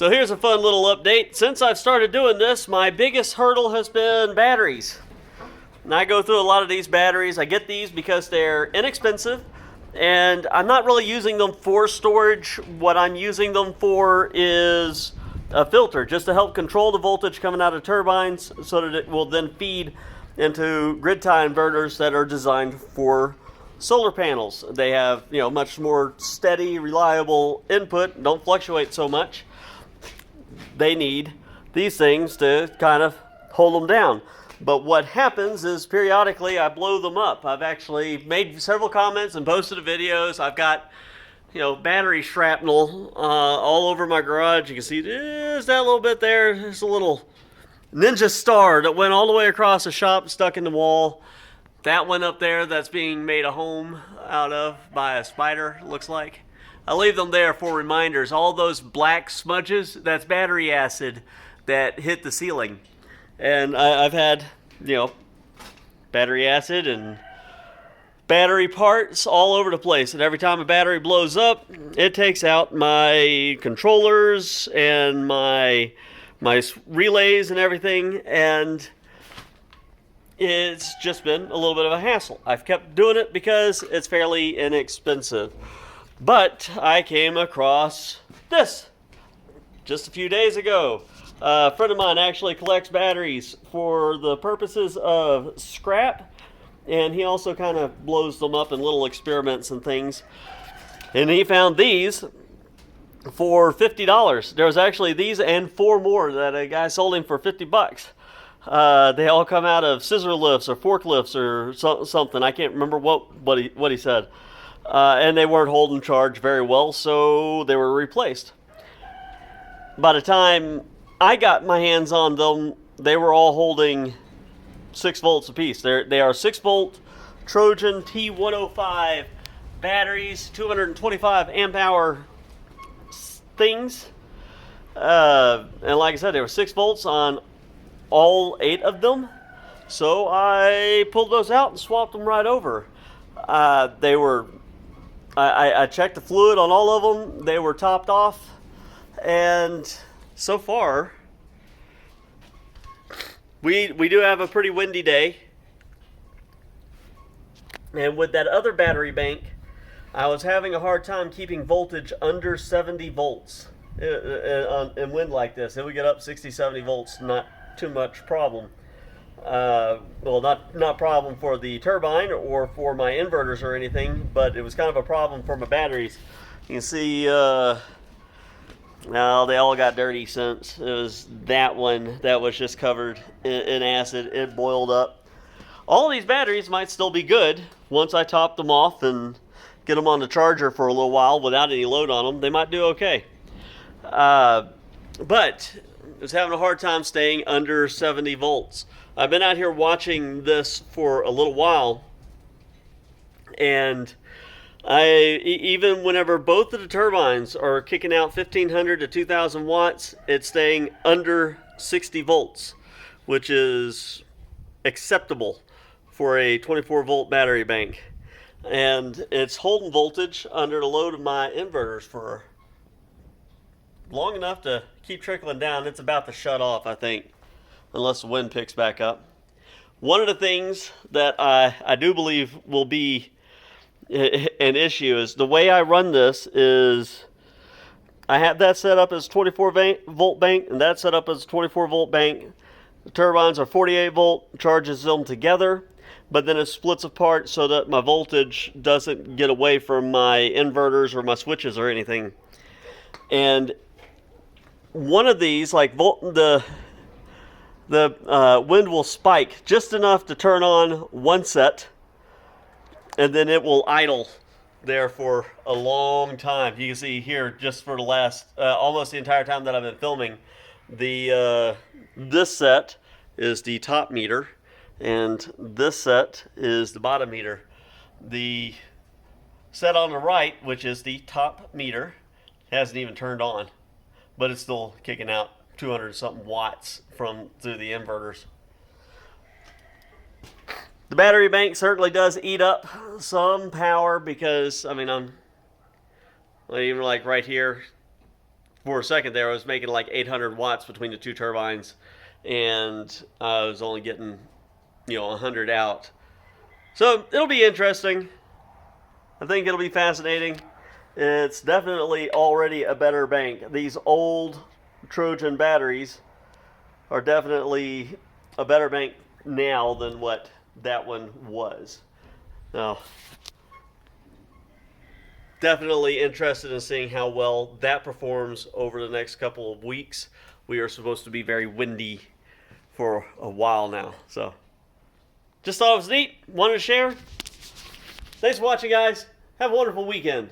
So here's a fun little update. Since I've started doing this, my biggest hurdle has been batteries. And I go through a lot of these batteries. I get these because they're inexpensive, and I'm not really using them for storage. What I'm using them for is a filter, just to help control the voltage coming out of turbines so that it will then feed into grid tie inverters that are designed for solar panels. They have, much more steady, reliable input, don't fluctuate so much. They need these things to kind of hold them down. But what happens is periodically I blow them up. I've actually made several comments and posted videos. I've got, battery shrapnel all over my garage. You can see there's that little bit there. There's a little ninja star that went all the way across the shop, stuck in the wall. That one up there that's being made a home out of by a spider, looks like. I leave them there for reminders. All those black smudges, that's battery acid that hit the ceiling. And I've had, battery acid and battery parts all over the place. And every time a battery blows up, it takes out my controllers and my relays and everything. And it's just been a little bit of a hassle. I've kept doing it because it's fairly inexpensive. But I came across this just a few days ago. A friend of mine actually collects batteries for the purposes of scrap, and he also kind of blows them up in little experiments and things. And he found these for $50. There was actually these and 4 more that a guy sold him for $50. They all come out of scissor lifts or forklifts or something. I can't remember what he said. And they weren't holding charge very well, so they were replaced. By the time I got my hands on them, they were all holding 6 volts apiece. They are 6 volt Trojan T105 batteries, 225 amp hour things. And like I said, they were 6 volts on all 8 of them. So I pulled those out and swapped them right over. I checked the fluid on all of them. They were topped off. And so far, we do have a pretty windy day. And with that other battery bank, I was having a hard time keeping voltage under 70 volts. In wind like this, it would get up 60, 70 volts, not too much problem. Not problem for the turbine or for my inverters or anything, but it was kind of a problem for my batteries. You can see, now they all got dirty since. It was that one that was just covered in acid. It boiled up. All these batteries might still be good once I top them off and get them on the charger for a little while without any load on them. They might do okay. But I was having a hard time staying under 70 volts. I've been out here watching this for a little while, and even whenever both of the turbines are kicking out 1500 to 2000 watts, it's staying under 60 volts, which is acceptable for a 24 volt battery bank. And it's holding voltage under the load of my inverters for long enough to keep trickling down. It's about to shut off, I think, unless the wind picks back up. One of the things that I do believe will be an issue is the way I run this is I have that set up as 24 volt bank and that set up as 24 volt bank. The turbines are 48 volt, charges them together, but then it splits apart so that my voltage doesn't get away from my inverters or my switches or anything. And one of these, like the wind will spike just enough to turn on one set, and then it will idle there for a long time. You can see here, just for the last almost the entire time that I've been filming, this set is the top meter, and this set is the bottom meter. The set on the right, which is the top meter, hasn't even turned on, but it's still kicking out 200 something watts through the inverters. The battery bank certainly does eat up some power because, I mean, I'm even like right here, for a second there, I was making like 800 watts between the two turbines, and I was only getting, 100 out. So it'll be interesting. I think it'll be fascinating. It's definitely already a better bank. These old Trojan batteries are definitely a better bank now than what that one was. Now, definitely interested in seeing how well that performs over the next couple of weeks. We are supposed to be very windy for a while now. So, just thought it was neat. Wanted to share. Thanks for watching, guys. Have a wonderful weekend.